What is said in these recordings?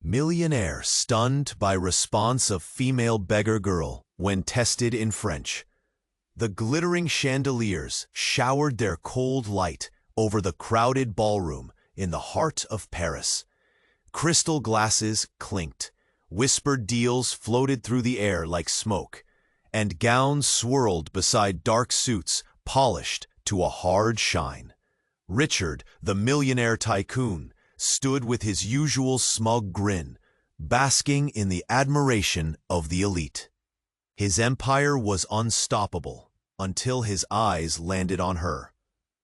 Millionaire stunned by response of female beggar girl when tested in French. The glittering chandeliers showered their cold light over the crowded ballroom in the heart of Paris. Crystal glasses clinked, whispered deals floated through the air like smoke, and gowns swirled beside dark suits polished to a hard shine. Richard, the millionaire tycoon, stood with his usual smug grin, basking in the admiration of the elite. His empire was unstoppable until his eyes landed on her.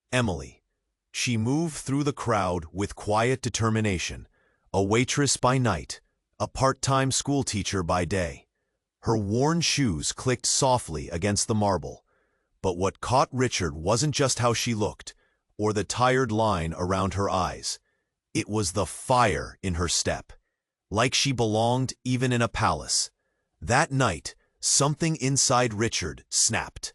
Emily. She moved through the crowd with quiet determination, a waitress by night, a part-time schoolteacher by day. Her worn shoes clicked softly against the marble, but what caught Richard wasn't just how she looked, or the tired line around her eyes. It was the fire in her step, like she belonged even in a palace. That night, something inside Richard snapped.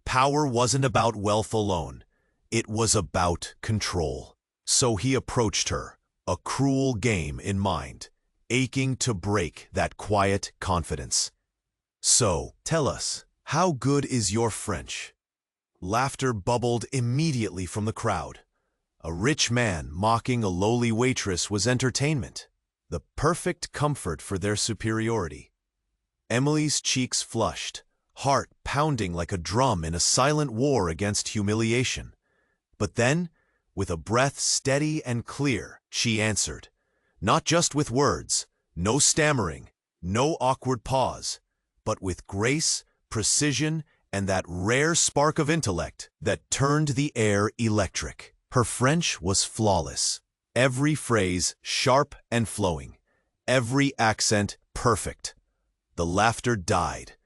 Power wasn't about wealth alone. It was about control. So he approached her, a cruel game in mind, aching to break that quiet confidence. "So, tell us, how good is your French?" Laughter bubbled immediately from the crowd. A rich man mocking a lowly waitress was entertainment, the perfect comfort for their superiority. Emily's cheeks flushed, heart pounding like a drum in a silent war against humiliation. But then, with a breath steady and clear, she answered, not just with words, no stammering, no awkward pause, but with grace, precision, and that rare spark of intellect that turned the air electric. Her French was flawless, every phrase sharp and flowing, every accent perfect. The laughter died.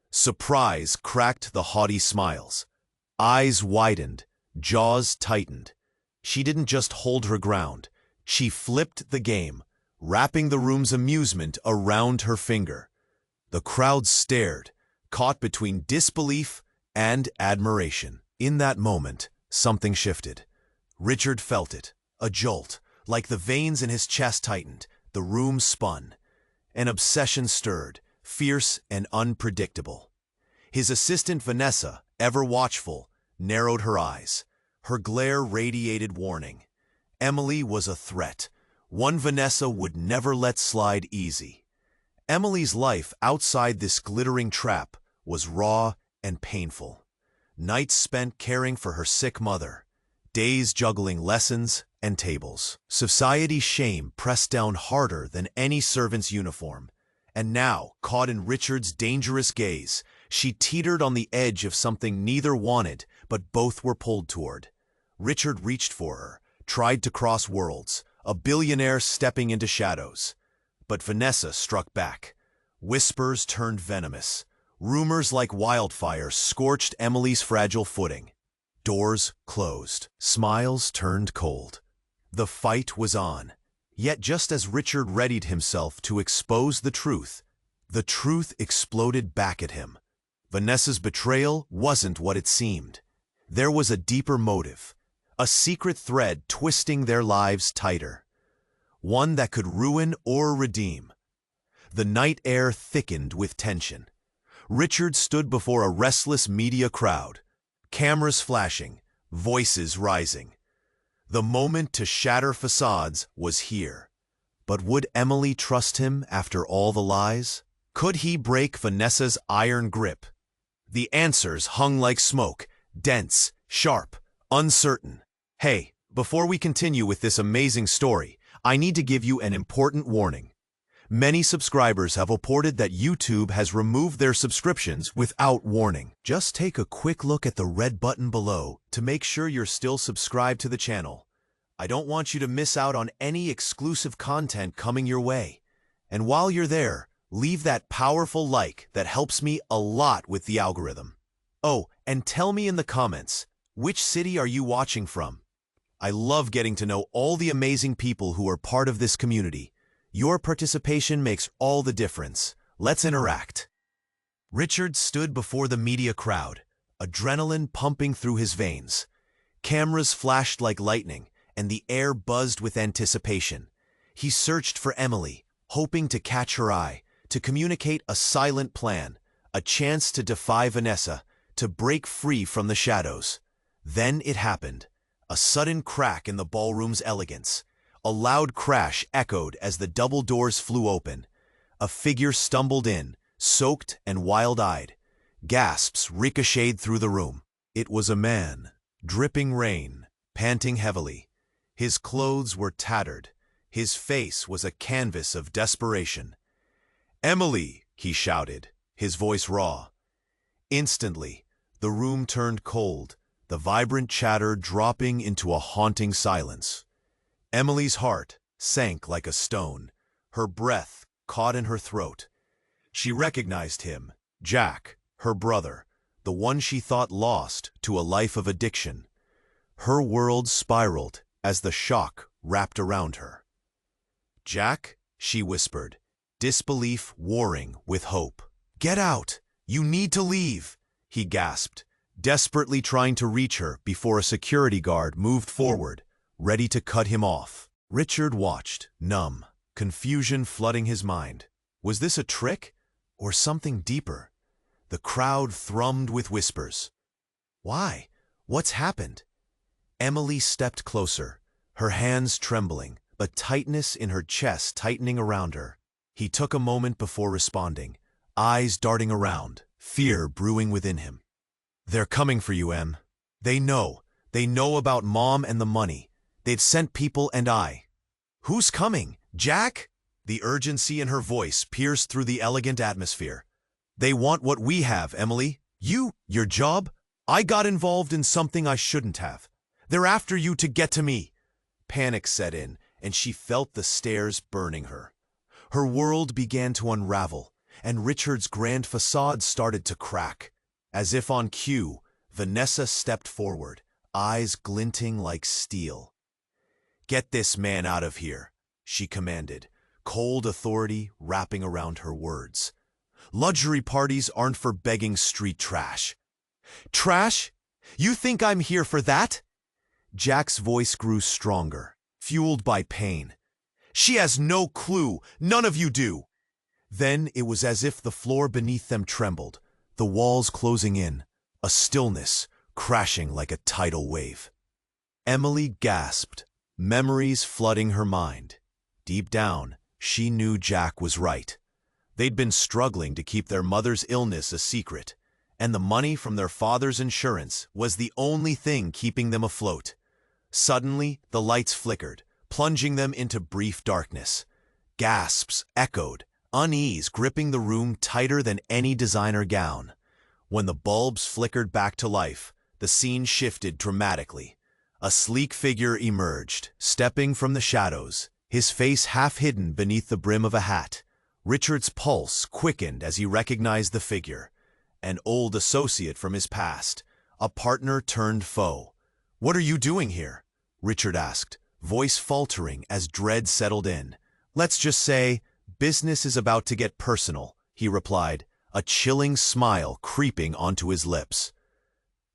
Surprise cracked the haughty smiles. Eyes widened, jaws tightened. She didn't just hold her ground. She flipped the game, wrapping the room's amusement around her finger. The crowd stared, caught between disbelief and admiration. In that moment, something shifted. Richard felt it, a jolt, like the veins in his chest tightened, the room spun. An obsession stirred, fierce and unpredictable. His assistant Vanessa, ever watchful, narrowed her eyes. Her glare radiated warning. Emily was a threat, one Vanessa would never let slide easy. Emily's life outside this glittering trap was raw and painful. Nights spent caring for her sick mother, days juggling lessons and tables. Society's shame pressed down harder than any servant's uniform. And now, caught in Richard's dangerous gaze, she teetered on the edge of something neither wanted, but both were pulled toward. Richard reached for her, tried to cross worlds, a billionaire stepping into shadows. But Vanessa struck back. Whispers turned venomous. Rumors like wildfire scorched Emily's fragile footing. Doors closed. Smiles turned cold. The fight was on. Yet just as Richard readied himself to expose the truth exploded back at him. Vanessa's betrayal wasn't what it seemed. There was a deeper motive, a secret thread twisting their lives tighter. One that could ruin or redeem. The night air thickened with tension. Richard stood before a restless media crowd. Cameras flashing, voices rising. The moment to shatter facades was here. But would Emily trust him after all the lies? Could he break Vanessa's iron grip? The answers hung like smoke, dense, sharp, uncertain. Hey, before we continue with this amazing story, I need to give you an important warning. Many subscribers have reported that YouTube has removed their subscriptions without warning. Just take a quick look at the red button below to make sure you're still subscribed to the channel. I don't want you to miss out on any exclusive content coming your way. And while you're there, leave that powerful like that helps me a lot with the algorithm. Oh, and tell me in the comments, which city are you watching from? I love getting to know all the amazing people who are part of this community. Your participation makes all the difference. Let's interact. Richard stood before the media crowd, adrenaline pumping through his veins. Cameras flashed like lightning, and the air buzzed with anticipation. He searched for Emily, hoping to catch her eye, to communicate a silent plan, a chance to defy Vanessa, to break free from the shadows. Then it happened. A sudden crack in the ballroom's elegance. A loud crash echoed as the double doors flew open. A figure stumbled in, soaked and wild-eyed. Gasps ricocheted through the room. It was a man, dripping rain, panting heavily. His clothes were tattered. His face was a canvas of desperation. "Emily!" he shouted, his voice raw. Instantly, the room turned cold, the vibrant chatter dropping into a haunting silence. Emily's heart sank like a stone, her breath caught in her throat. She recognized him, Jack, her brother, the one she thought lost to a life of addiction. Her world spiraled as the shock wrapped around her. "Jack," she whispered, disbelief warring with hope. "Get out! You need to leave!" he gasped, desperately trying to reach her before a security guard moved forward, ready to cut him off. Richard watched, numb, confusion flooding his mind. Was this a trick or something deeper? The crowd thrummed with whispers. "Why? What's happened?" Emily stepped closer, her hands trembling, a tightness in her chest tightening around her. He took a moment before responding, eyes darting around, fear brewing within him. "They're coming for you, Em. They know. They know about Mom and the money. They've sent people and I." "Who's coming? Jack?" The urgency in her voice pierced through the elegant atmosphere. "They want what we have, Emily. Your job? I got involved in something I shouldn't have. They're after you to get to me." Panic set in, and she felt the stares burning her. Her world began to unravel, and Richard's grand facade started to crack. As if on cue, Vanessa stepped forward, eyes glinting like steel. "Get this man out of here," she commanded, cold authority wrapping around her words. "Luxury parties aren't for begging street trash." "Trash? You think I'm here for that?" Jack's voice grew stronger, fueled by pain. "She has no clue. None of you do." Then it was as if the floor beneath them trembled, the walls closing in, a stillness crashing like a tidal wave. Emily gasped, memories flooding her mind. Deep down, she knew Jack was right. They'd been struggling to keep their mother's illness a secret, and the money from their father's insurance was the only thing keeping them afloat. Suddenly, the lights flickered, plunging them into brief darkness. Gasps echoed, unease gripping the room tighter than any designer gown. When the bulbs flickered back to life, the scene shifted dramatically. A sleek figure emerged, stepping from the shadows, his face half hidden beneath the brim of a hat. Richard's pulse quickened as he recognized the figure. An old associate from his past, a partner turned foe. "What are you doing here?" Richard asked, voice faltering as dread settled in. "Let's just say, business is about to get personal," he replied, a chilling smile creeping onto his lips.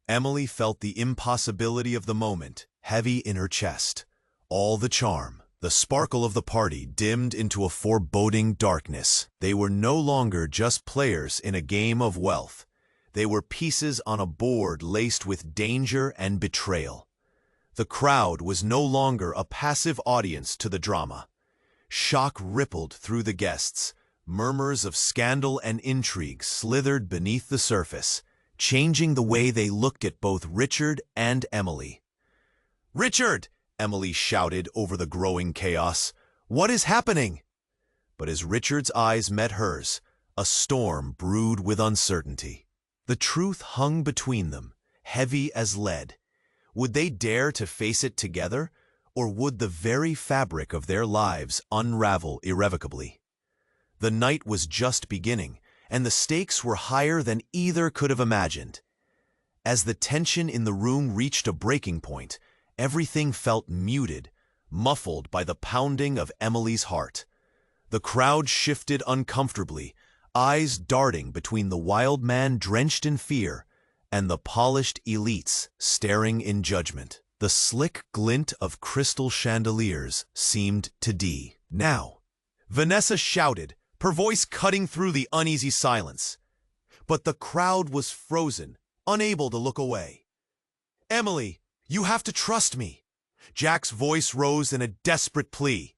Emily felt the impossibility of the moment heavy in her chest. All the charm, the sparkle of the party dimmed into a foreboding darkness. They were no longer just players in a game of wealth. They were pieces on a board laced with danger and betrayal. The crowd was no longer a passive audience to the drama. Shock rippled through the guests. Murmurs of scandal and intrigue slithered beneath the surface, changing the way they looked at both Richard and Emily. "Richard!" Emily shouted over the growing chaos. "What is happening?" But as Richard's eyes met hers, a storm brewed with uncertainty. The truth hung between them, heavy as lead. Would they dare to face it together, or would the very fabric of their lives unravel irrevocably? The night was just beginning, and the stakes were higher than either could have imagined. As the tension in the room reached a breaking point, everything felt muted, muffled by the pounding of Emily's heart. The crowd shifted uncomfortably, eyes darting between the wild man drenched in fear and the polished elites staring in judgment. The slick glint of crystal chandeliers seemed to "Now, Vanessa shouted, her voice cutting through the uneasy silence. But the crowd was frozen, unable to look away. "Emily, you have to trust me." Jack's voice rose in a desperate plea.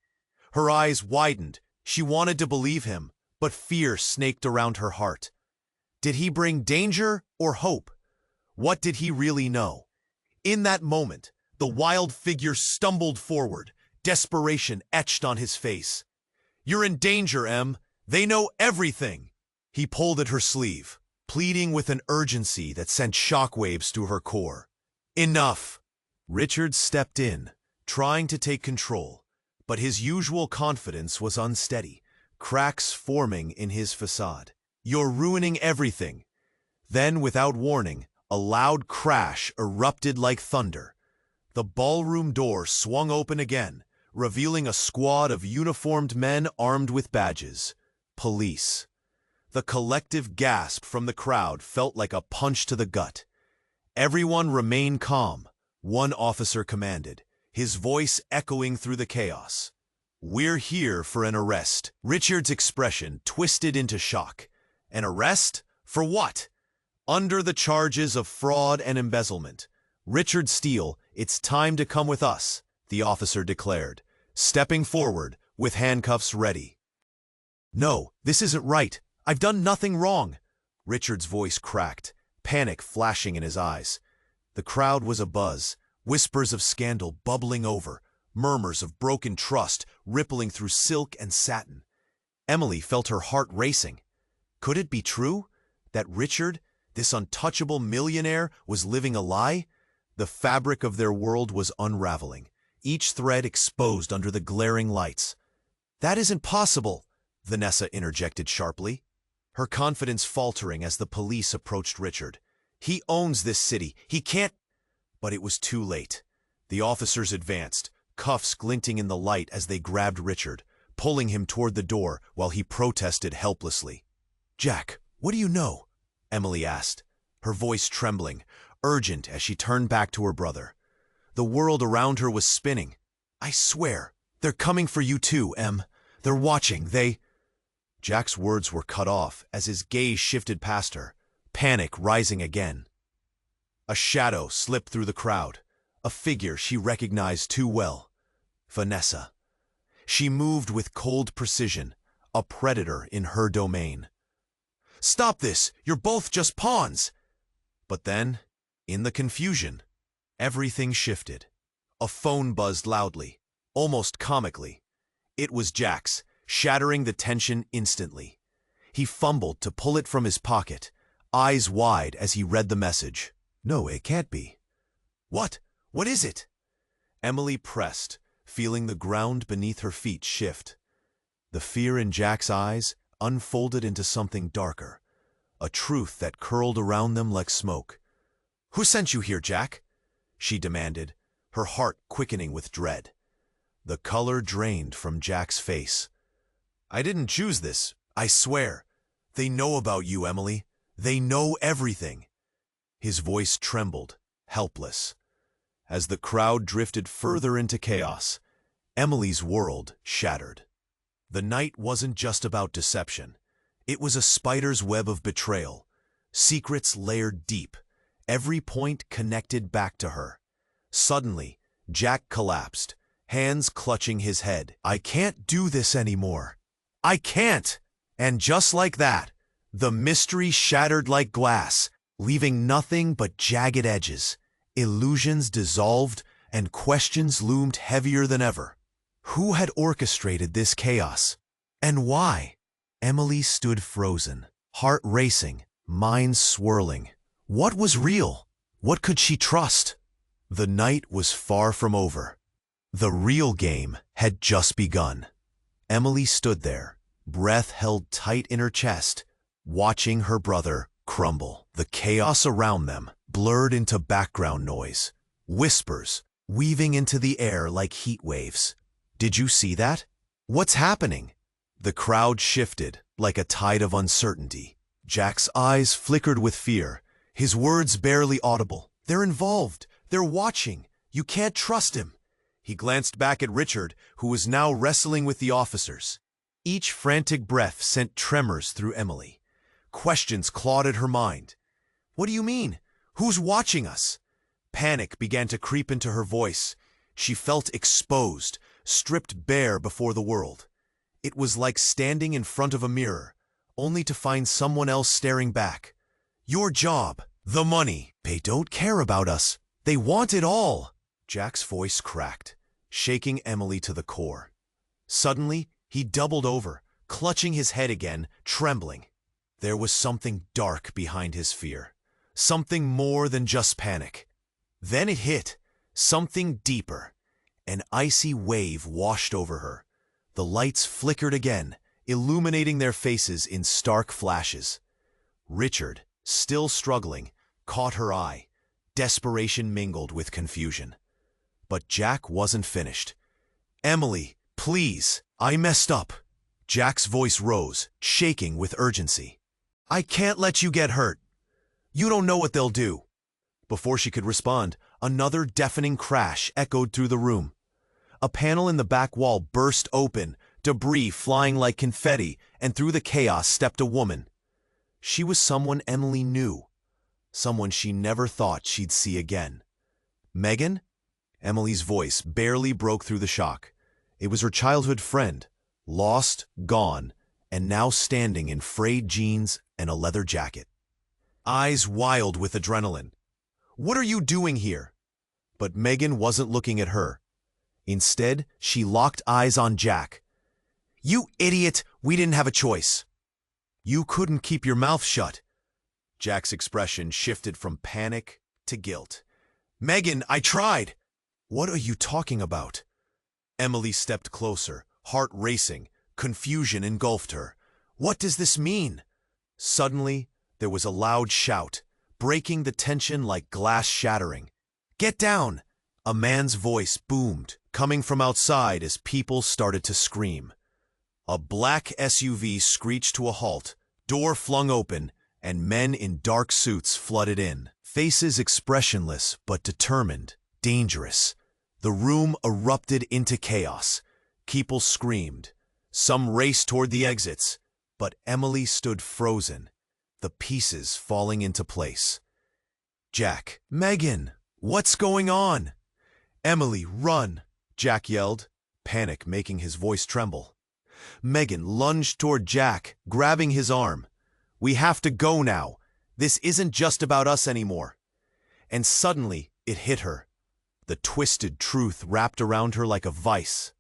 Her eyes widened. She wanted to believe him, but fear snaked around her heart. Did he bring danger or hope? What did he really know? In that moment, the wild figure stumbled forward, desperation etched on his face. "You're in danger, Em. They know everything." He pulled at her sleeve, pleading with an urgency that sent shockwaves through her core. "Enough!" Richard stepped in, trying to take control, but his usual confidence was unsteady, cracks forming in his facade. "You're ruining everything." Then, without warning, a loud crash erupted like thunder. The ballroom door swung open again, revealing a squad of uniformed men armed with badges. Police. The collective gasp from the crowd felt like a punch to the gut. "Everyone remain calm," one officer commanded, his voice echoing through the chaos. "We're here for an arrest." Richard's expression twisted into shock. An arrest? For what? Under the charges of fraud and embezzlement. "Richard Steele, it's time to come with us," the officer declared, stepping forward with handcuffs ready. "No, this isn't right. I've done nothing wrong." Richard's voice cracked, panic flashing in his eyes. The crowd was abuzz, whispers of scandal bubbling over, murmurs of broken trust rippling through silk and satin. Emily felt her heart racing. Could it be true that Richard, this untouchable millionaire, was living a lie? The fabric of their world was unraveling, each thread exposed under the glaring lights. "That isn't possible," Vanessa interjected sharply, her confidence faltering as the police approached Richard. "He owns this city. He can't—" But it was too late. The officers advanced, cuffs glinting in the light as they grabbed Richard, pulling him toward the door while he protested helplessly. "Jack, what do you know?" Emily asked, her voice trembling, urgent as she turned back to her brother. The world around her was spinning. "I swear, they're coming for you too, Em. They're watching, they—" Jack's words were cut off as his gaze shifted past her, panic rising again. A shadow slipped through the crowd, a figure she recognized too well. Vanessa. She moved with cold precision, a predator in her domain. "Stop this! You're both just pawns!" But then, in the confusion, everything shifted. A phone buzzed loudly, almost comically. It was Jack's, shattering the tension instantly. He fumbled to pull it from his pocket, eyes wide as he read the message. "No, it can't be." "What? What is it?" Emily pressed, feeling the ground beneath her feet shift. The fear in Jack's eyes unfolded into something darker, a truth that curled around them like smoke. "Who sent you here, Jack?" she demanded, her heart quickening with dread. The color drained from Jack's face. "I didn't choose this, I swear. They know about you, Emily. They know everything." His voice trembled, helpless. As the crowd drifted further into chaos, Emily's world shattered. The night wasn't just about deception. It was a spider's web of betrayal, secrets layered deep, every point connected back to her. Suddenly, Jack collapsed, hands clutching his head. "I can't do this anymore. I can't!" And just like that, the mystery shattered like glass, leaving nothing but jagged edges. Illusions dissolved, and questions loomed heavier than ever. Who had orchestrated this chaos? And why? Emily stood frozen, heart racing, mind swirling. What was real? What could she trust? The night was far from over. The real game had just begun. Emily stood there, breath held tight in her chest, watching her brother crumble. The chaos around them blurred into background noise, whispers weaving into the air like heat waves. "Did you see that? What's happening?" The crowd shifted like a tide of uncertainty. Jack's eyes flickered with fear, his words barely audible. "They're involved. They're watching. You can't trust him." He glanced back at Richard, who was now wrestling with the officers. Each frantic breath sent tremors through Emily. Questions clawed at her mind. What do you mean? Who's watching us? Panic began to creep into her voice. She felt exposed, stripped bare before the world. It was like standing in front of a mirror, only to find someone else staring back. Your job, the money. They don't care about us. They want it all. Jack's voice cracked, shaking Emily to the core. Suddenly, he doubled over, clutching his head again, trembling. There was something dark behind his fear, something more than just panic. Then it hit, something deeper. An icy wave washed over her. The lights flickered again, illuminating their faces in stark flashes. Richard, still struggling, caught her eye. Desperation mingled with confusion. But Jack wasn't finished. Emily, please, I messed up. Jack's voice rose, shaking with urgency. I can't let you get hurt. You don't know what they'll do. Before she could respond, another deafening crash echoed through the room. A panel in the back wall burst open, debris flying like confetti, and through the chaos stepped a woman. She was someone Emily knew, someone she never thought she'd see again. Megan? Emily's voice barely broke through the shock. It was her childhood friend, lost, gone, and now standing in frayed jeans and a leather jacket. Eyes wild with adrenaline. What are you doing here? But Megan wasn't looking at her. Instead, she locked eyes on Jack. You idiot! We didn't have a choice. You couldn't keep your mouth shut. Jack's expression shifted from panic to guilt. Megan, I tried! What are you talking about? Emily stepped closer, heart racing. Confusion engulfed her. What does this mean? Suddenly, there was a loud shout, breaking the tension like glass shattering. Get down! A man's voice boomed, coming from outside as people started to scream. A black SUV screeched to a halt, door flung open, and men in dark suits flooded in. Faces expressionless but determined, dangerous. The room erupted into chaos. People screamed. Some raced toward the exits, but Emily stood frozen, the pieces falling into place. Jack, Megan, what's going on? Emily, run, Jack yelled, panic making his voice tremble. Megan lunged toward Jack, grabbing his arm. We have to go now. This isn't just about us anymore. And suddenly, it hit her. The twisted truth wrapped around her like a vice.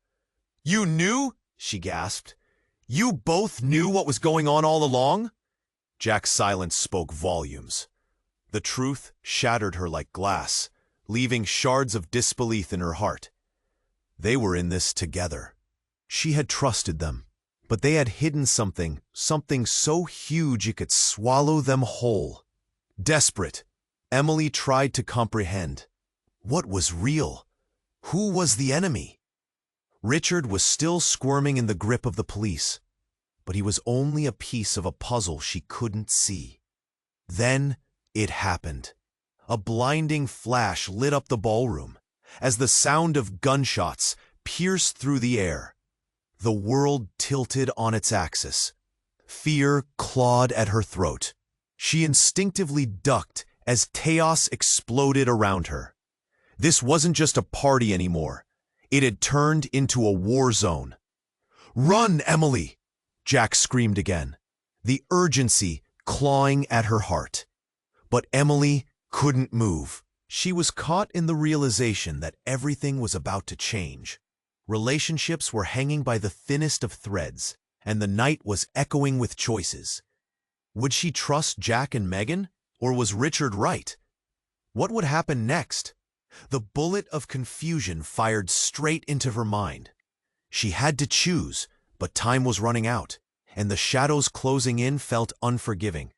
You knew? She gasped. You both knew what was going on all along? Jack's silence spoke volumes. The truth shattered her like glass, leaving shards of disbelief in her heart. They were in this together. She had trusted them, but they had hidden something so huge it could swallow them whole. Desperate, Emily tried to comprehend. What was real? Who was the enemy? Richard was still squirming in the grip of the police, but he was only a piece of a puzzle she couldn't see. Then it happened. A blinding flash lit up the ballroom as the sound of gunshots pierced through the air. The world tilted on its axis. Fear clawed at her throat. She instinctively ducked as chaos exploded around her. This wasn't just a party anymore. It had turned into a war zone. Run, Emily! Jack screamed again, the urgency clawing at her heart. But Emily couldn't move. She was caught in the realization that everything was about to change. Relationships were hanging by the thinnest of threads, and the night was echoing with choices. Would she trust Jack and Megan, or was Richard right? What would happen next? The bullet of confusion fired straight into her mind. She had to choose, but time was running out, and the shadows closing in felt unforgiving.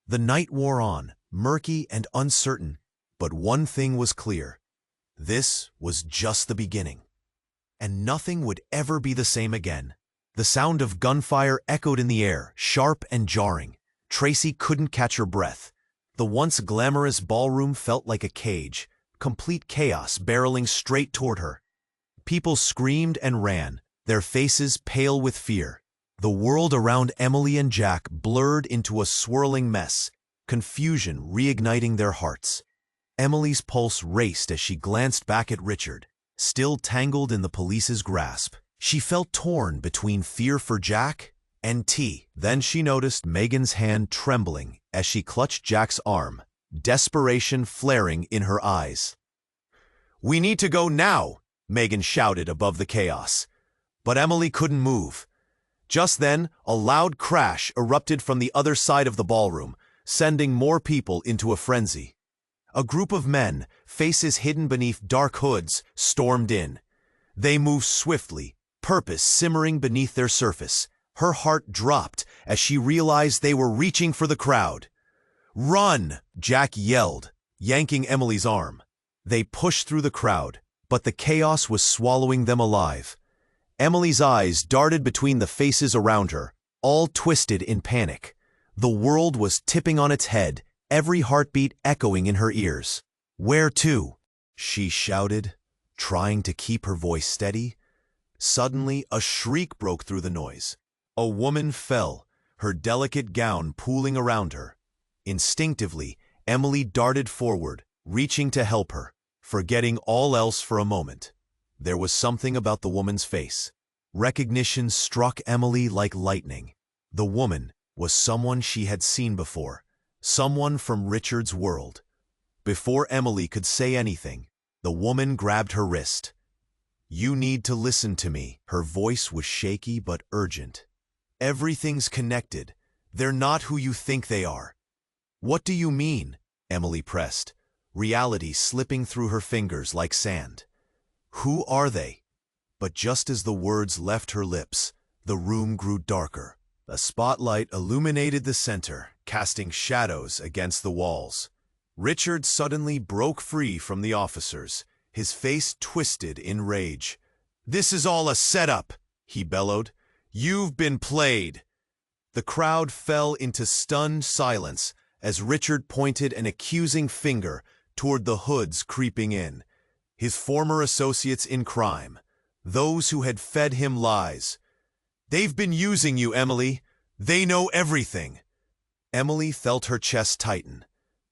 The night wore on, murky and uncertain, but one thing was clear. This was just the beginning. And nothing would ever be the same again. The sound of gunfire echoed in the air, sharp and jarring. Tracy couldn't catch her breath. The once glamorous ballroom felt like a cage, complete chaos barreling straight toward her. People screamed and ran, their faces pale with fear. The world around Emily and Jack blurred into a swirling mess, confusion reigniting their hearts. Emily's pulse raced as she glanced back at Richard, still tangled in the police's grasp. She felt torn between fear for Jack and T. Then she noticed Megan's hand trembling as she clutched Jack's arm, desperation flaring in her eyes. "We need to go now," Megan shouted above the chaos. But Emily couldn't move. Just then, a loud crash erupted from the other side of the ballroom, sending more people into a frenzy. A group of men, faces hidden beneath dark hoods, stormed in. They moved swiftly, purpose simmering beneath their surface. Her heart dropped as she realized they were reaching for the crowd. "Run!" Jack yelled, yanking Emily's arm. They pushed through the crowd, but the chaos was swallowing them alive. Emily's eyes darted between the faces around her, all twisted in panic. The world was tipping on its head, every heartbeat echoing in her ears. "Where to?" she shouted, trying to keep her voice steady. Suddenly, a shriek broke through the noise. A woman fell, her delicate gown pooling around her. Instinctively, Emily darted forward, reaching to help her, forgetting all else for a moment. There was something about the woman's face. Recognition struck Emily like lightning. The woman was someone she had seen before, someone from Richard's world. Before Emily could say anything, the woman grabbed her wrist. "You need to listen to me." Her voice was shaky but urgent. "Everything's connected. They're not who you think they are." "What do you mean?" Emily pressed, reality slipping through her fingers like sand. "Who are they?" But just as the words left her lips, the room grew darker. A spotlight illuminated the center, casting shadows against the walls. Richard suddenly broke free from the officers, his face twisted in rage. "This is all a setup," he bellowed. "You've been played." The crowd fell into stunned silence as Richard pointed an accusing finger toward the hoods creeping in. His former associates in crime, those who had fed him lies. "They've been using you, Emily. They know everything." Emily felt her chest tighten.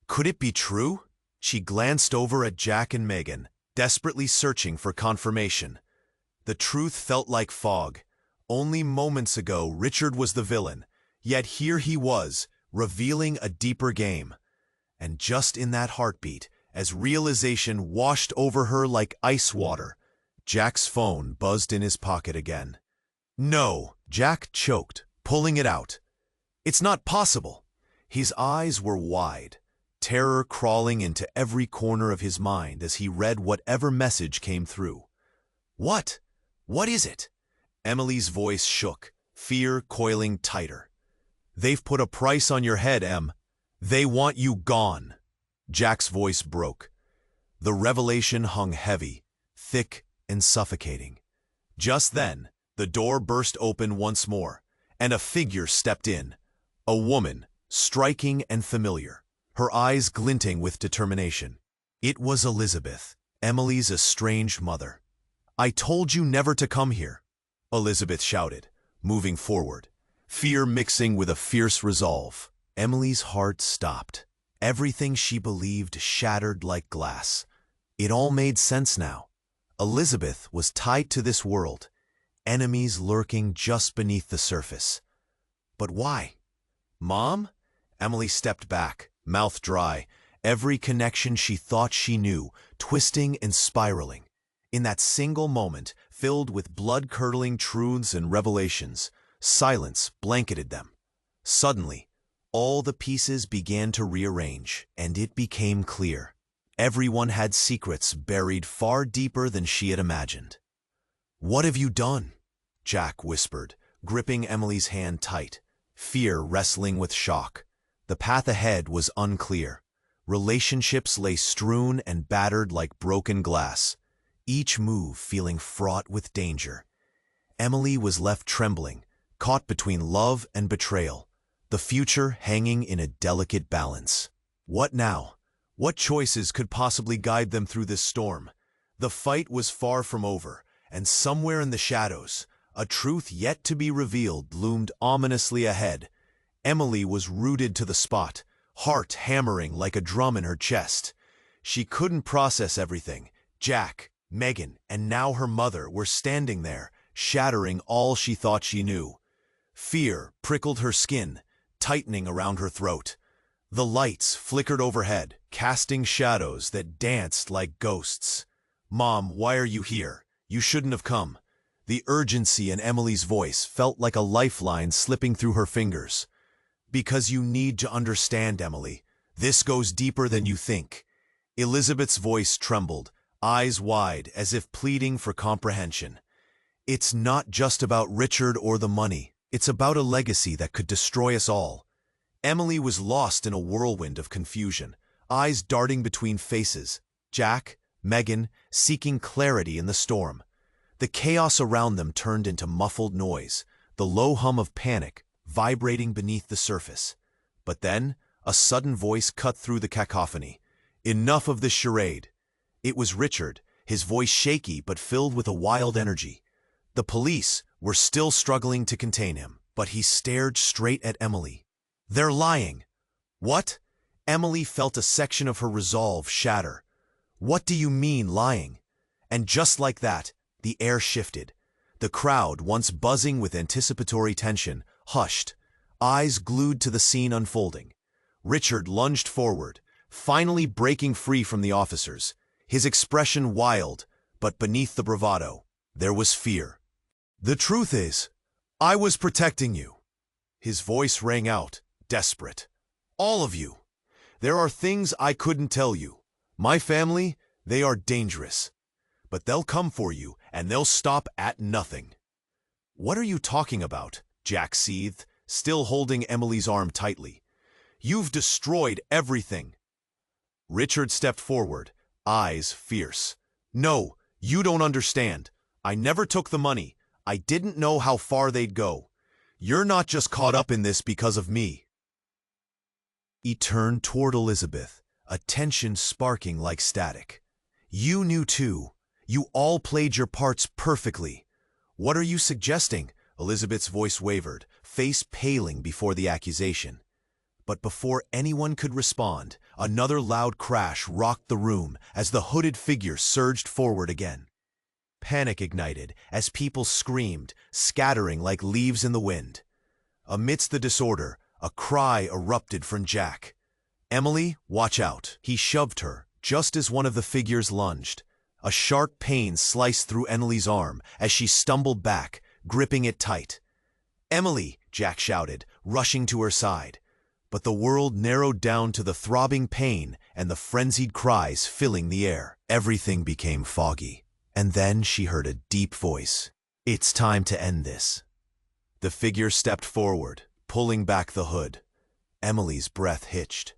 Could it be true? She glanced over at Jack and Megan, desperately searching for confirmation. The truth felt like fog. Only moments ago, Richard was the villain, yet here he was, revealing a deeper game. And just in that heartbeat, as realization washed over her like ice water, Jack's phone buzzed in his pocket again. "No," Jack choked, pulling it out. "It's not possible." His eyes were wide, terror crawling into every corner of his mind as he read whatever message came through. "What? What is it?" Emily's voice shook, fear coiling tighter. "They've put a price on your head, Em. They want you gone." Jack's voice broke. The revelation hung heavy, thick and suffocating. Just then, the door burst open once more, and a figure stepped in. A woman, striking and familiar, her eyes glinting with determination. It was Elizabeth, Emily's estranged mother. "I told you never to come here," Elizabeth shouted, moving forward, fear mixing with a fierce resolve. Emily's heart stopped. Everything she believed shattered like glass. It all made sense now. Elizabeth was tied to this world, enemies lurking just beneath the surface. But why? "Mom?" Emily stepped back, mouth dry, every connection she thought she knew, twisting and spiraling. In that single moment, filled with blood-curdling truths and revelations, silence blanketed them. Suddenly, all the pieces began to rearrange, and it became clear. Everyone had secrets buried far deeper than she had imagined. "What have you done?" Jack whispered, gripping Emily's hand tight, fear wrestling with shock. The path ahead was unclear. Relationships lay strewn and battered like broken glass, each move feeling fraught with danger. Emily was left trembling, caught between love and betrayal, the future hanging in a delicate balance. What now? What choices could possibly guide them through this storm? The fight was far from over, and somewhere in the shadows, A truth yet to be revealed loomed ominously ahead. Emily was rooted to the spot, heart hammering like a drum in her chest. She couldn't process everything. Jack, Megan, and now her mother were standing there, shattering all she thought she knew. Fear prickled her skin, tightening around her throat. The lights flickered overhead, casting shadows that danced like ghosts. "Mom, why are you here? You shouldn't have come." The urgency in Emily's voice felt like a lifeline slipping through her fingers. "Because you need to understand, Emily. This goes deeper than you think." Elizabeth's voice trembled, eyes wide as if pleading for comprehension. "It's not just about Richard or the money. It's about a legacy that could destroy us all." Emily was lost in a whirlwind of confusion, eyes darting between faces. Jack, Megan, seeking clarity in the storm. The chaos around them turned into muffled noise, the low hum of panic vibrating beneath the surface. But then, a sudden voice cut through the cacophony. "Enough of this charade." It was Richard, his voice shaky but filled with a wild energy. The police were still struggling to contain him, but he stared straight at Emily. "They're lying." "What?" Emily felt a section of her resolve shatter. "What do you mean, lying?" And just like that, the air shifted. The crowd, once buzzing with anticipatory tension, hushed, eyes glued to the scene unfolding. Richard lunged forward, finally breaking free from the officers, his expression wild, but beneath the bravado, there was fear. "The truth is, I was protecting you." His voice rang out, desperate. "All of you. There are things I couldn't tell you. My family, they are dangerous. But they'll come for you, and they'll stop at nothing." "What are you talking about?" Jack seethed, still holding Emily's arm tightly. "You've destroyed everything." Richard stepped forward, eyes fierce. "No, you don't understand. I never took the money. I didn't know how far they'd go. You're not just caught up in this because of me." He turned toward Elizabeth, a tension sparking like static. "You knew too. You all played your parts perfectly." "What are you suggesting?" Elizabeth's voice wavered, face paling before the accusation. But before anyone could respond, another loud crash rocked the room as the hooded figure surged forward again. Panic ignited as people screamed, scattering like leaves in the wind. Amidst the disorder, a cry erupted from Jack. "Emily, watch out." He shoved her, just as one of the figures lunged. A sharp pain sliced through Emily's arm as she stumbled back, gripping it tight. "Emily!" Jack shouted, rushing to her side. But the world narrowed down to the throbbing pain and the frenzied cries filling the air. Everything became foggy, and then she heard a deep voice. "It's time to end this." The figure stepped forward, pulling back the hood. Emily's breath hitched.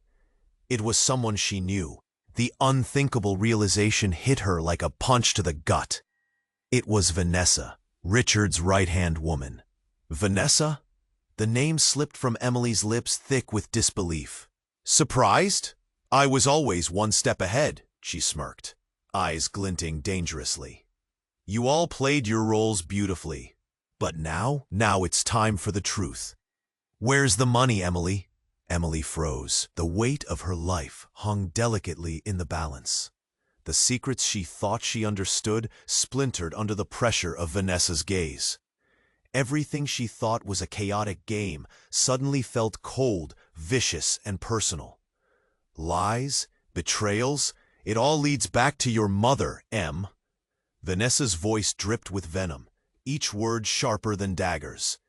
It was someone she knew. The unthinkable realization hit her like a punch to the gut. It was Vanessa, Richard's right-hand woman. Vanessa? The name slipped from Emily's lips thick with disbelief. "Surprised? I was always one step ahead," she smirked, eyes glinting dangerously. "You all played your roles beautifully. But now it's time for the truth." "Where's the money, Emily?" Emily froze. The weight of her life hung delicately in the balance. The secrets she thought she understood splintered under the pressure of Vanessa's gaze. Everything she thought was a chaotic game suddenly felt cold, vicious, and personal. "Lies, betrayals, it all leads back to your mother, Em." Vanessa's voice dripped with venom, each word sharper than daggers.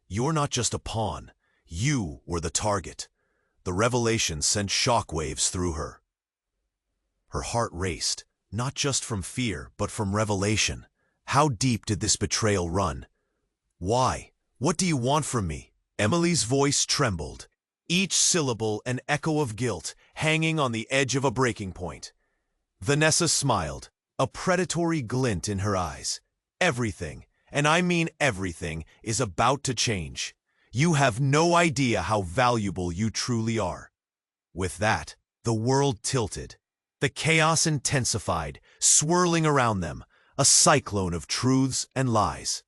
"You're not just a pawn. You were the target." The revelation sent shockwaves through her. Her heart raced, not just from fear, but from revelation. How deep did this betrayal run? "Why? What do you want from me?" Emily's voice trembled, each syllable an echo of guilt, hanging on the edge of a breaking point. Vanessa smiled, a predatory glint in her eyes. "Everything, and I mean everything, is about to change. You have no idea how valuable you truly are." With that, the world tilted. The chaos intensified, swirling around them, a cyclone of truths and lies.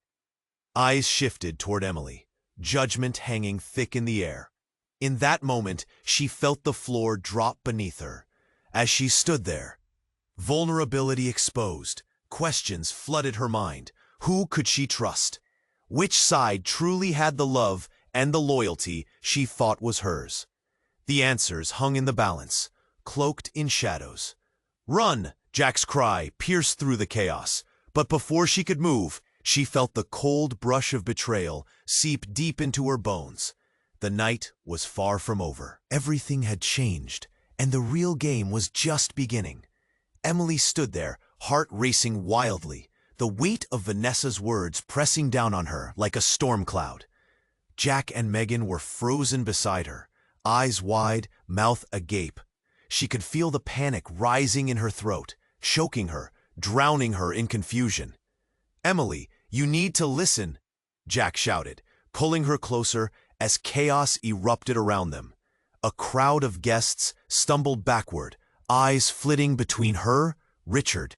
Eyes shifted toward Emily, judgment hanging thick in the air. In that moment, she felt the floor drop beneath her. As she stood there, vulnerability exposed, questions flooded her mind. Who could she trust? Which side truly had the love and the loyalty she thought was hers? The answers hung in the balance, cloaked in shadows. "Run!" Jack's cry pierced through the chaos. But before she could move, she felt the cold brush of betrayal seep deep into her bones. The night was far from over. Everything had changed, and the real game was just beginning. Emily stood there, heart racing wildly, the weight of Vanessa's words pressing down on her like a storm cloud. Jack and Megan were frozen beside her, eyes wide, mouth agape. She could feel the panic rising in her throat, choking her, drowning her in confusion. "Emily, you need to listen," Jack shouted, pulling her closer as chaos erupted around them. A crowd of guests stumbled backward, eyes flitting between her, Richard,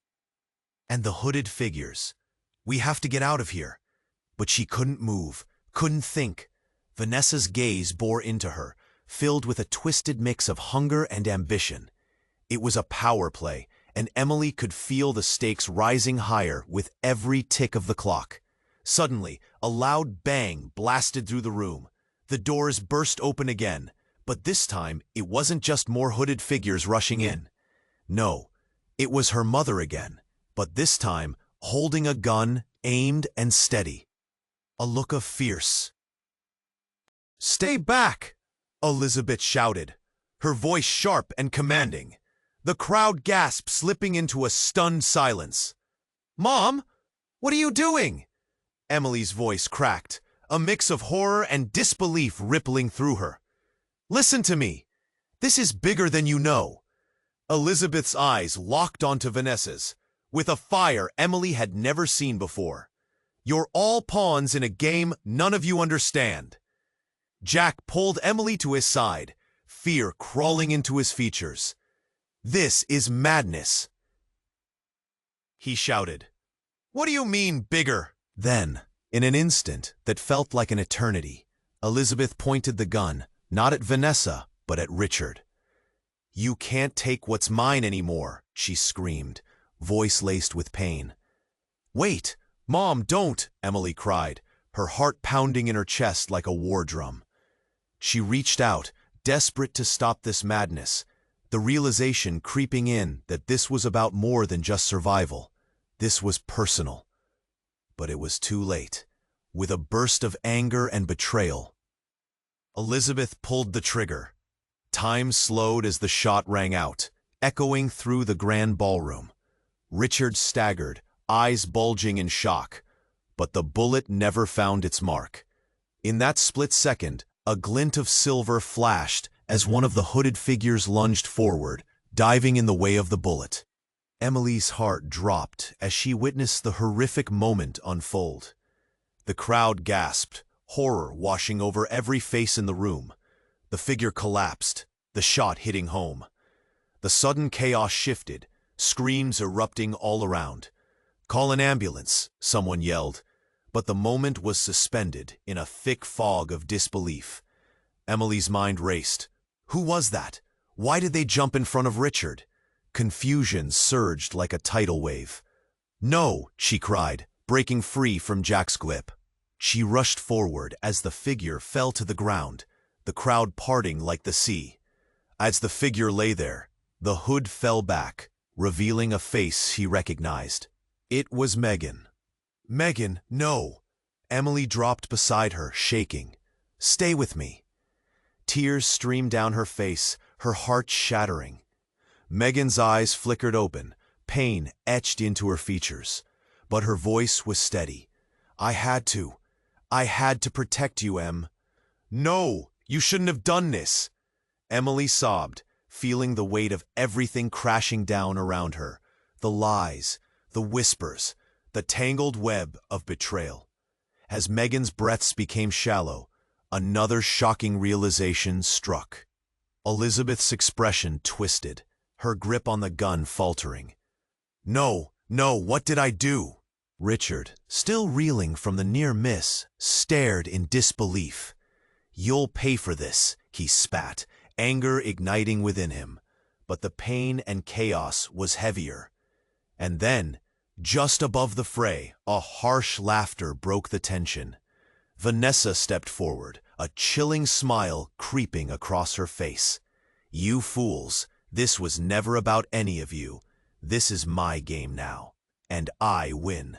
and the hooded figures. "We have to get out of here." But she couldn't move, couldn't think. Vanessa's gaze bore into her, filled with a twisted mix of hunger and ambition. It was a power play, and Emily could feel the stakes rising higher with every tick of the clock. Suddenly, a loud bang blasted through the room. The doors burst open again, but this time it wasn't just more hooded figures rushing in. No, it was her mother again, but this time holding a gun, aimed and steady. A look of fierce. "Stay back!" Elizabeth shouted, her voice sharp and commanding. The crowd gasped, slipping into a stunned silence. "Mom, what are you doing?" Emily's voice cracked, a mix of horror and disbelief rippling through her. "Listen to me. This is bigger than you know." Elizabeth's eyes locked onto Vanessa's, with a fire Emily had never seen before. "You're all pawns in a game none of you understand." Jack pulled Emily to his side, fear crawling into his features. "This is madness," he shouted. "What do you mean, bigger?" Then, in an instant that felt like an eternity, Elizabeth pointed the gun, not at Vanessa, but at Richard. "You can't take what's mine anymore," she screamed, voice laced with pain. "Wait, Mom, don't!" Emily cried, her heart pounding in her chest like a war drum. She reached out, desperate to stop this madness, the realization creeping in that this was about more than just survival. This was personal. But it was too late. With a burst of anger and betrayal, Elizabeth pulled the trigger. Time slowed as the shot rang out, echoing through the grand ballroom. Richard staggered, eyes bulging in shock, but the bullet never found its mark. In that split second, a glint of silver flashed as one of the hooded figures lunged forward, diving in the way of the bullet. Emily's heart dropped as she witnessed the horrific moment unfold. The crowd gasped, horror washing over every face in the room. The figure collapsed, the shot hitting home. The sudden chaos shifted, screams erupting all around. "Call an ambulance," someone yelled. But the moment was suspended in a thick fog of disbelief. Emily's mind raced. Who was that? Why did they jump in front of Richard? Confusion surged like a tidal wave. "No!" she cried, breaking free from Jack's grip. She rushed forward as the figure fell to the ground, the crowd parting like the sea. As the figure lay there, the hood fell back, revealing a face he recognized. It was Megan. "Megan, no!" Emily dropped beside her, shaking. "Stay with me." Tears streamed down her face, her heart shattering. Megan's eyes flickered open, pain etched into her features. But her voice was steady. I had to protect you, Em." "No, you shouldn't have done this." Emily sobbed, feeling the weight of everything crashing down around her. The lies, the whispers, the tangled web of betrayal. As Megan's breaths became shallow, another shocking realization struck. Elizabeth's expression twisted, her grip on the gun faltering. No, what did I do?" Richard, still reeling from the near miss, stared in disbelief. "You'll pay for this," he spat, anger igniting within him. But the pain and chaos was heavier. And then, just above the fray, a harsh laughter broke the tension. Vanessa stepped forward, a chilling smile creeping across her face. "You fools, this was never about any of you. This is my game now, and I win."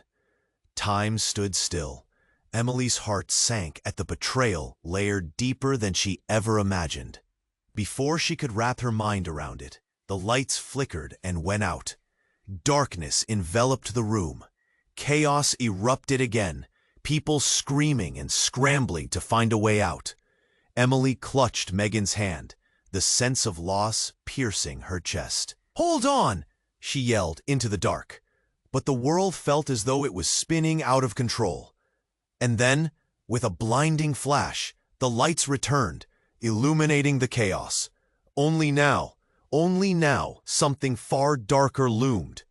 Time stood still. Emily's heart sank at the betrayal layered deeper than she ever imagined. Before she could wrap her mind around it, the lights flickered and went out. Darkness enveloped the room. Chaos erupted again, people screaming and scrambling to find a way out. Emily clutched Megan's hand, the sense of loss piercing her chest. "Hold on!" she yelled into the dark. But the world felt as though it was spinning out of control. And then, with a blinding flash, the lights returned, illuminating the chaos. Only now, something far darker loomed.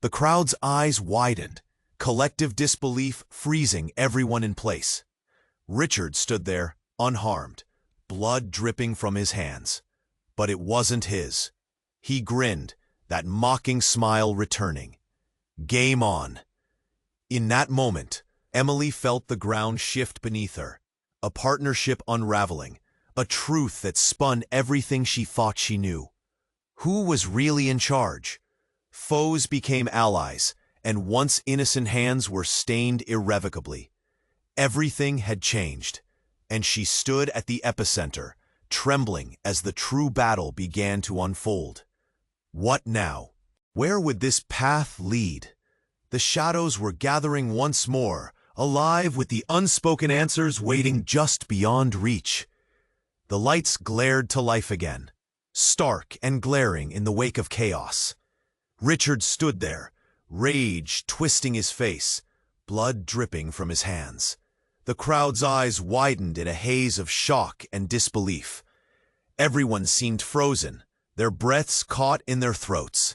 The crowd's eyes widened, collective disbelief freezing everyone in place. Richard stood there, unharmed, blood dripping from his hands. But it wasn't his. He grinned, that mocking smile returning. Game on. In that moment, Emily felt the ground shift beneath her, a partnership unraveling, a truth that spun everything she thought she knew. Who was really in charge? Foes became allies, and once innocent hands were stained irrevocably. Everything had changed, and she stood at the epicenter, trembling as the true battle began to unfold. What now? Where would this path lead? The shadows were gathering once more, alive with the unspoken answers waiting just beyond reach. The lights glared to life again, stark and glaring in the wake of chaos. Richard stood there, rage twisting his face, blood dripping from his hands. The crowd's eyes widened in a haze of shock and disbelief. Everyone seemed frozen, their breaths caught in their throats.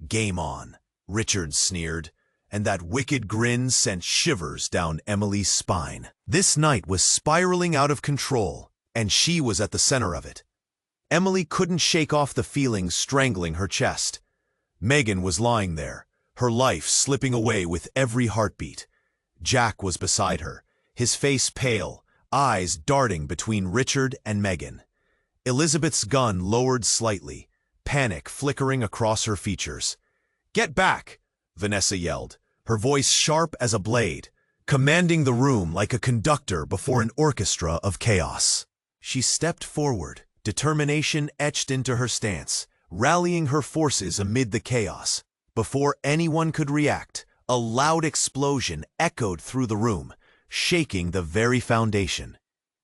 "Game on," Richard sneered, and that wicked grin sent shivers down Emily's spine. This night was spiraling out of control, and she was at the center of it. Emily couldn't shake off the feelings strangling her chest. Megan was lying there, her life slipping away with every heartbeat. Jack was beside her, his face pale, eyes darting between Richard and Megan. Elizabeth's gun lowered slightly, panic flickering across her features. "Get back!" Vanessa yelled, her voice sharp as a blade, commanding the room like a conductor before an orchestra of chaos. She stepped forward, determination etched into her stance, rallying her forces amid the chaos. Before anyone could react, a loud explosion echoed through the room, shaking the very foundation.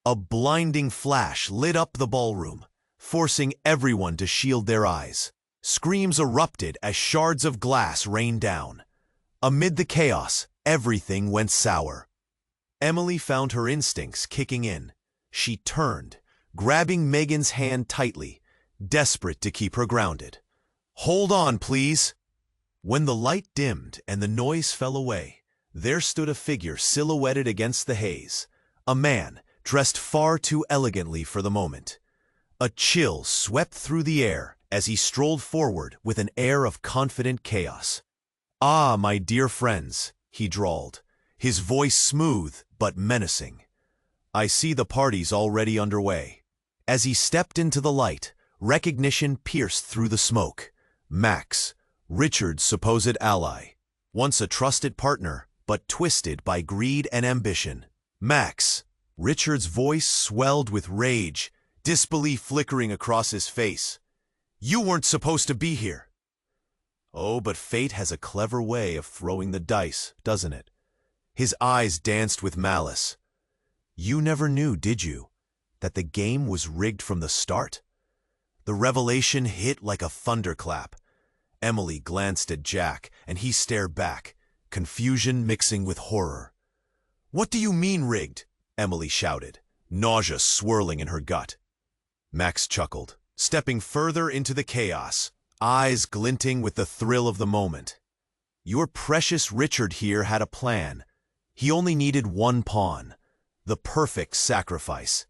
A blinding flash lit up the ballroom, forcing everyone to shield their eyes. Screams erupted as shards of glass rained down. Amid the chaos, everything went sour. Emily found her instincts kicking in. She turned, grabbing Megan's hand tightly, desperate to keep her grounded. "Hold on, please." When the light dimmed and the noise fell away, there stood a figure silhouetted against the haze, a man dressed far too elegantly for the moment. A chill swept through the air as he strolled forward with an air of confident chaos. "Ah, my dear friends," he drawled, his voice smooth but menacing. "I see the party's already underway." As he stepped into the light, recognition pierced through the smoke. Max, Richard's supposed ally, once a trusted partner, but twisted by greed and ambition. "Max!" Richard's voice swelled with rage, disbelief flickering across his face. "You weren't supposed to be here." Oh, but fate has a clever way of throwing the dice, doesn't it? His eyes danced with malice. "You never knew, did you, that the game was rigged from the start?" The revelation hit like a thunderclap. Emily glanced at Jack, and he stared back, confusion mixing with horror. "What do you mean rigged?" Emily shouted, nausea swirling in her gut. Max chuckled, stepping further into the chaos, eyes glinting with the thrill of the moment. Your precious Richard here had a plan. He only needed one pawn. The perfect sacrifice.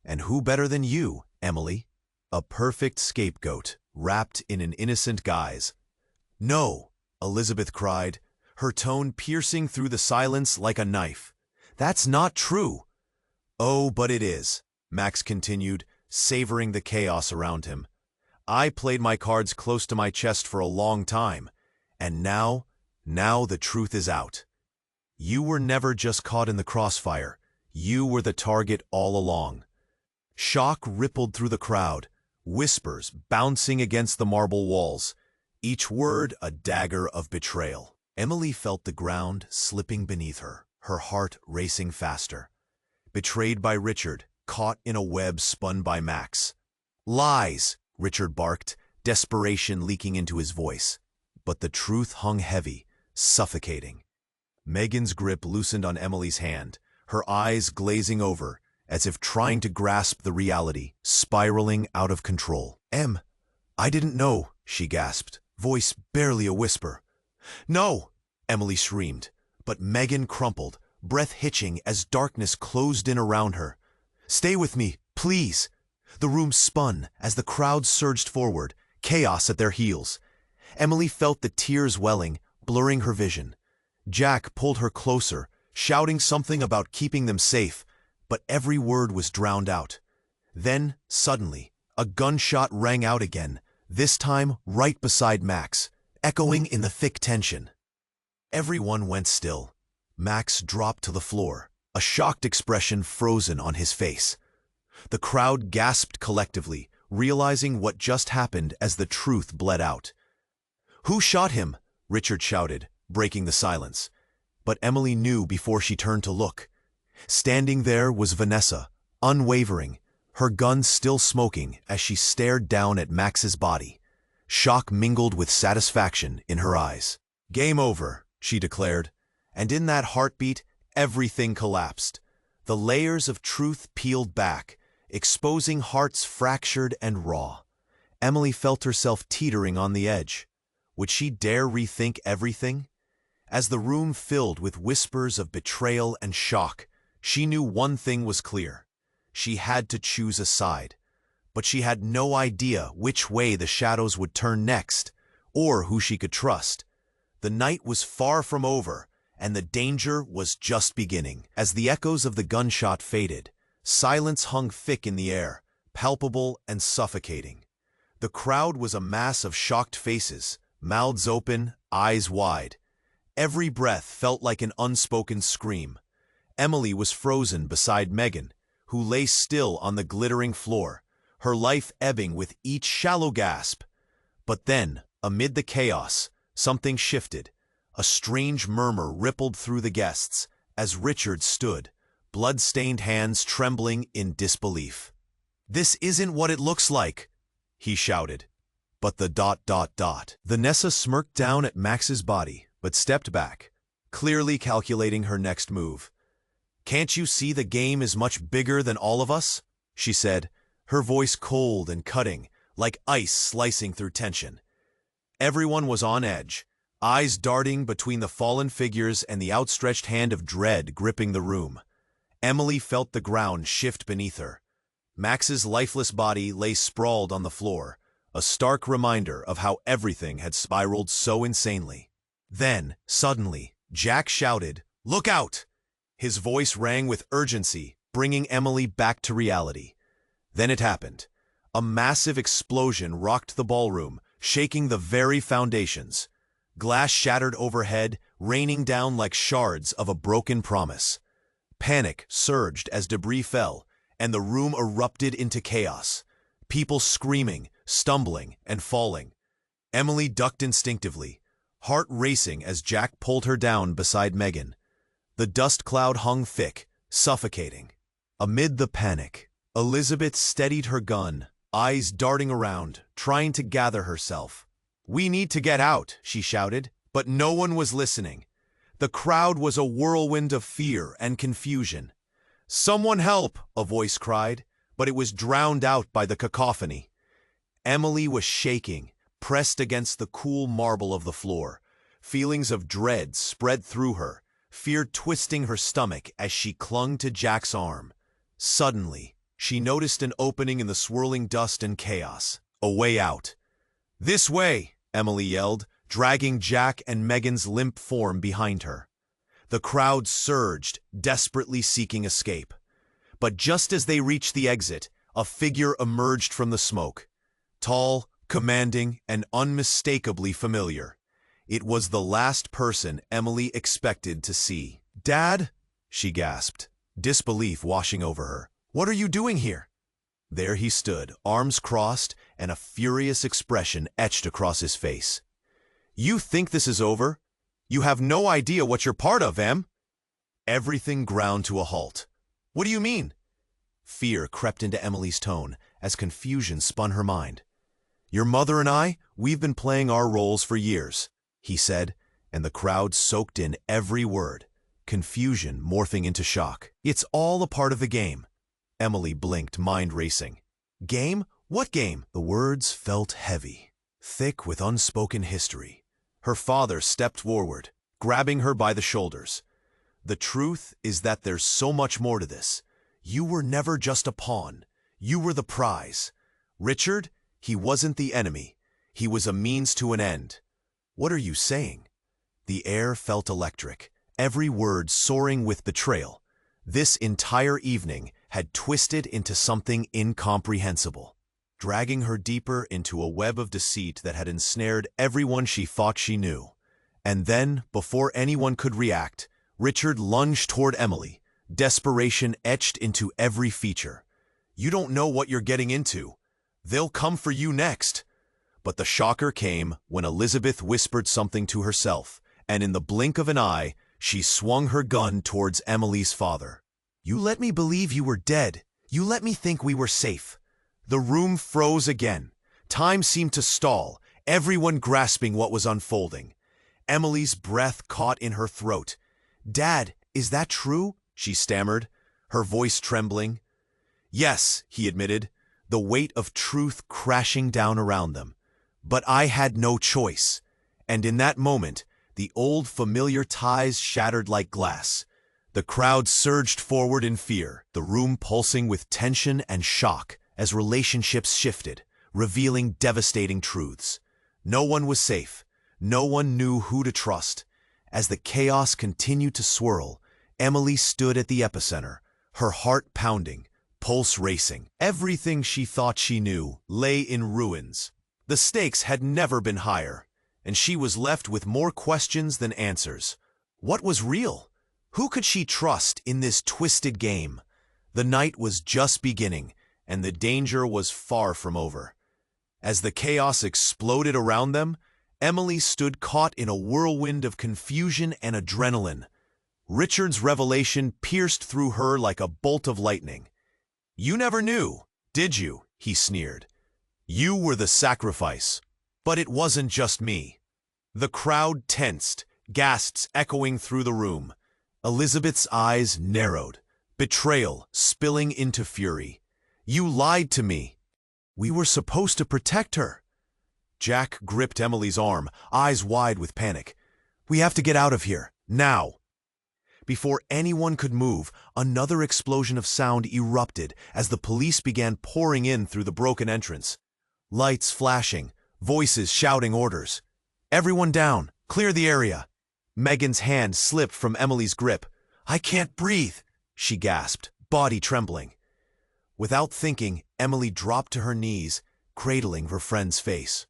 And who better than you, Emily? A perfect scapegoat, wrapped in an innocent guise. No, Elizabeth cried, her tone piercing through the silence like a knife. That's not true. Oh, but it is, Max continued, savoring the chaos around him. I played my cards close to my chest for a long time, and now the truth is out. You were never just caught in the crossfire. You were the target all along. Shock rippled through the crowd, whispers bouncing against the marble walls, each word a dagger of betrayal. Emily felt the ground slipping beneath her, her heart racing faster. Betrayed by Richard, caught in a web spun by Max. Lies, Richard barked, desperation leaking into his voice. But the truth hung heavy, suffocating. Megan's grip loosened on Emily's hand, her eyes glazing over, as if trying to grasp the reality, spiraling out of control. I didn't know, she gasped, voice barely a whisper. No, Emily screamed, but Megan crumpled, breath hitching as darkness closed in around her. Stay with me, please. The room spun as the crowd surged forward, chaos at their heels. Emily felt the tears welling, blurring her vision. Jack pulled her closer, shouting something about keeping them safe, but every word was drowned out. Then, suddenly, a gunshot rang out again, this time right beside Max, echoing in the thick tension. Everyone went still. Max dropped to the floor, a shocked expression frozen on his face. The crowd gasped collectively, realizing what just happened as the truth bled out. Who shot him? Richard shouted, breaking the silence. But Emily knew before she turned to look. Standing there was Vanessa, unwavering, her gun still smoking as she stared down at Max's body. Shock mingled with satisfaction in her eyes. Game over, she declared, and in that heartbeat, everything collapsed. The layers of truth peeled back, exposing hearts fractured and raw. Emily felt herself teetering on the edge. Would she dare rethink everything? As the room filled with whispers of betrayal and shock, she knew one thing was clear. She had to choose a side. But she had no idea which way the shadows would turn next, or who she could trust. The night was far from over, and the danger was just beginning. As the echoes of the gunshot faded, silence hung thick in the air, palpable and suffocating. The crowd was a mass of shocked faces, mouths open, eyes wide. Every breath felt like an unspoken scream. Emily was frozen beside Megan, who lay still on the glittering floor, her life ebbing with each shallow gasp. But then, amid the chaos, something shifted. A strange murmur rippled through the guests as Richard stood, blood-stained hands trembling in disbelief. "This isn't what it looks like," he shouted. But the ... Vanessa smirked down at Max's body, but stepped back, clearly calculating her next move. "Can't you see the game is much bigger than all of us?" she said, her voice cold and cutting, like ice slicing through tension. Everyone was on edge, eyes darting between the fallen figures and the outstretched hand of dread gripping the room. Emily felt the ground shift beneath her. Max's lifeless body lay sprawled on the floor, a stark reminder of how everything had spiraled so insanely. Then, suddenly, Jack shouted, "Look out!" His voice rang with urgency, bringing Emily back to reality. Then it happened. A massive explosion rocked the ballroom, shaking the very foundations. Glass shattered overhead, raining down like shards of a broken promise. Panic surged as debris fell, and the room erupted into chaos. People screaming, stumbling, and falling. Emily ducked instinctively, heart racing as Jack pulled her down beside Megan. The dust cloud hung thick, suffocating. Amid the panic, Elizabeth steadied her gun, eyes darting around, trying to gather herself. "We need to get out," she shouted, but no one was listening. The crowd was a whirlwind of fear and confusion. "Someone help!" a voice cried, but it was drowned out by the cacophony. Emily was shaking, pressed against the cool marble of the floor, Feelings of dread spread through her, fear twisting her stomach as she clung to Jack's arm. Suddenly, she noticed an opening in the swirling dust and chaos. A way out. "This way!" Emily yelled, dragging Jack and Megan's limp form behind her. The crowd surged, desperately seeking escape. But just as they reached the exit, a figure emerged from the smoke. Tall, commanding, and unmistakably familiar. It was the last person Emily expected to see. "Dad?" she gasped, disbelief washing over her. "What are you doing here?" There he stood, arms crossed, and a furious expression etched across his face. "You think this is over? You have no idea what you're part of, Em." Everything ground to a halt. "What do you mean?" Fear crept into Emily's tone as confusion spun her mind. "Your mother and I, we've been playing our roles for years," he said, and the crowd soaked in every word, confusion morphing into shock. "It's all a part of the game." Emily blinked, mind racing. "Game? What game?" The words felt heavy, thick with unspoken history. Her father stepped forward, grabbing her by the shoulders. "The truth is that there's so much more to this. You were never just a pawn. You were the prize. Richard, he wasn't the enemy. He was a means to an end." "What are you saying?" The air felt electric, every word soaring with betrayal. This entire evening had twisted into something incomprehensible, dragging her deeper into a web of deceit that had ensnared everyone she thought she knew. And then, before anyone could react, Richard lunged toward Emily, desperation etched into every feature. "You don't know what you're getting into. They'll come for you next." But the shocker came when Elizabeth whispered something to herself, and in the blink of an eye, she swung her gun towards Emily's father. "You let me believe you were dead. You let me think we were safe." The room froze again. Time seemed to stall, everyone grasping what was unfolding. Emily's breath caught in her throat. "Dad, is that true?" she stammered, her voice trembling. "Yes," he admitted, the weight of truth crashing down around them. "But I had no choice." And in that moment, the old familiar ties shattered like glass. The crowd surged forward in fear, the room pulsing with tension and shock as relationships shifted, revealing devastating truths. No one was safe. No one knew who to trust. As the chaos continued to swirl, Emily stood at the epicenter, her heart pounding, pulse racing. Everything she thought she knew lay in ruins. The stakes had never been higher, and she was left with more questions than answers. What was real? Who could she trust in this twisted game? The night was just beginning, and the danger was far from over. As the chaos exploded around them, Emily stood caught in a whirlwind of confusion and adrenaline. Richard's revelation pierced through her like a bolt of lightning. "You never knew, did you?" he sneered. "You were the sacrifice. But it wasn't just me." The crowd tensed, gasps echoing through the room. Elizabeth's eyes narrowed, betrayal spilling into fury. "You lied to me." "We were supposed to protect her." Jack gripped Emily's arm, eyes wide with panic. "We have to get out of here, now." Before anyone could move, another explosion of sound erupted as the police began pouring in through the broken entrance. Lights flashing, voices shouting orders. "Everyone down, clear the area." Megan's hand slipped from Emily's grip. "I can't breathe," she gasped, body trembling. Without thinking, Emily dropped to her knees, cradling her friend's face.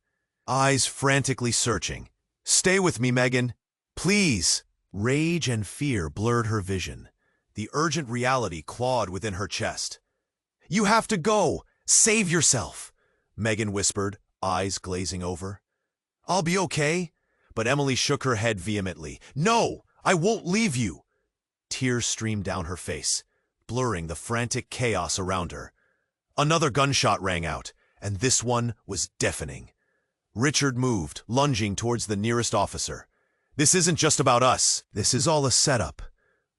Eyes frantically searching. "Stay with me, Megan. Please." Rage and fear blurred her vision. The urgent reality clawed within her chest. "You have to go! Save yourself!" Megan whispered, eyes glazing over. "I'll be okay." But Emily shook her head vehemently. "No! I won't leave you!" Tears streamed down her face, blurring the frantic chaos around her. Another gunshot rang out, and this one was deafening. Richard moved, lunging towards the nearest officer. "This isn't just about us. This is all a setup."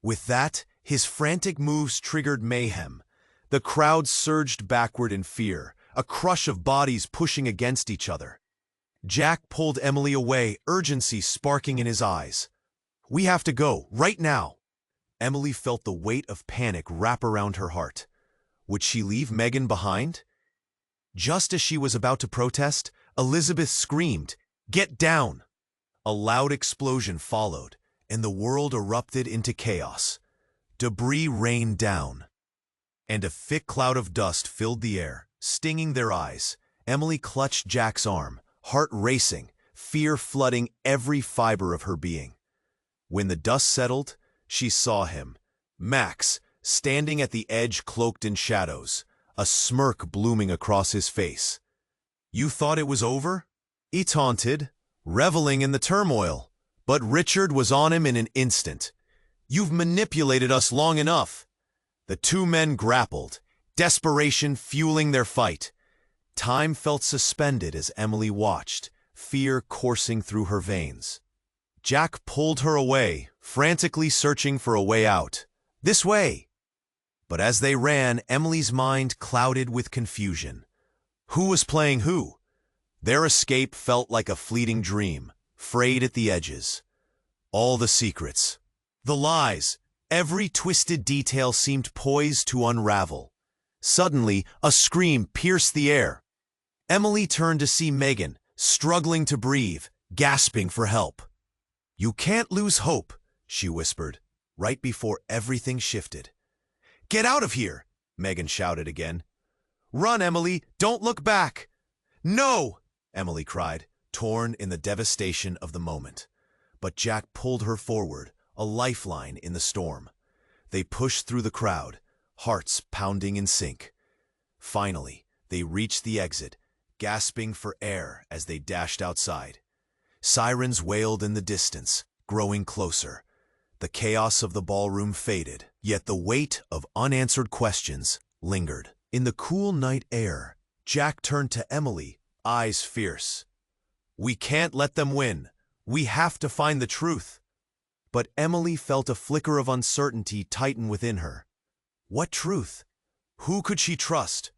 With that, his frantic moves triggered mayhem. The crowd surged backward in fear, a crush of bodies pushing against each other. Jack pulled Emily away, urgency sparking in his eyes. "We have to go, right now." Emily felt the weight of panic wrap around her heart. Would she leave Megan behind? Just as she was about to protest, Elizabeth screamed, "Get down!" A loud explosion followed, and the world erupted into chaos. Debris rained down, and a thick cloud of dust filled the air, stinging their eyes. Emily clutched Jack's arm, heart racing, fear flooding every fiber of her being. When the dust settled, she saw him, Max, standing at the edge cloaked in shadows, a smirk blooming across his face. "You thought it was over?" he taunted, reveling in the turmoil. But Richard was on him in an instant. "You've manipulated us long enough." The two men grappled, desperation fueling their fight. Time felt suspended as Emily watched, fear coursing through her veins. Jack pulled her away, frantically searching for a way out. "This way!" But as they ran, Emily's mind clouded with confusion. Who was playing who? Their escape felt like a fleeting dream, frayed at the edges. All the secrets, the lies, every twisted detail seemed poised to unravel. Suddenly, a scream pierced the air. Emily turned to see Megan, struggling to breathe, gasping for help. "You can't lose hope," she whispered, right before everything shifted. "Get out of here!" Megan shouted again. "Run, Emily! Don't look back!" "No!" Emily cried, torn in the devastation of the moment. But Jack pulled her forward, a lifeline in the storm. They pushed through the crowd, hearts pounding in sync. Finally, they reached the exit, gasping for air as they dashed outside. Sirens wailed in the distance, growing closer. The chaos of the ballroom faded, yet the weight of unanswered questions lingered. In the cool night air, Jack turned to Emily, eyes fierce. "We can't let them win. We have to find the truth." But Emily felt a flicker of uncertainty tighten within her. What truth? Who could she trust?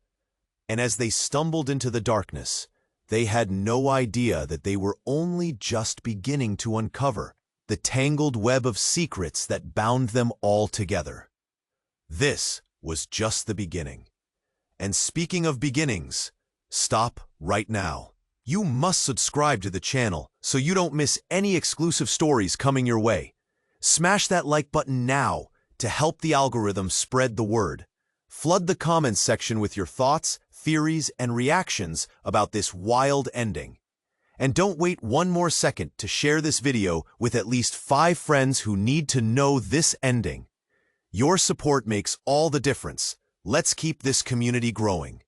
And as they stumbled into the darkness, they had no idea that they were only just beginning to uncover the tangled web of secrets that bound them all together. This was just the beginning. And speaking of beginnings, stop right now. You must subscribe to the channel so you don't miss any exclusive stories coming your way. Smash that like button now to help the algorithm spread the word. Flood the comments section with your thoughts, theories, and reactions about this wild ending. And don't wait one more second to share this video with at least 5 friends who need to know this ending. Your support makes all the difference. Let's keep this community growing.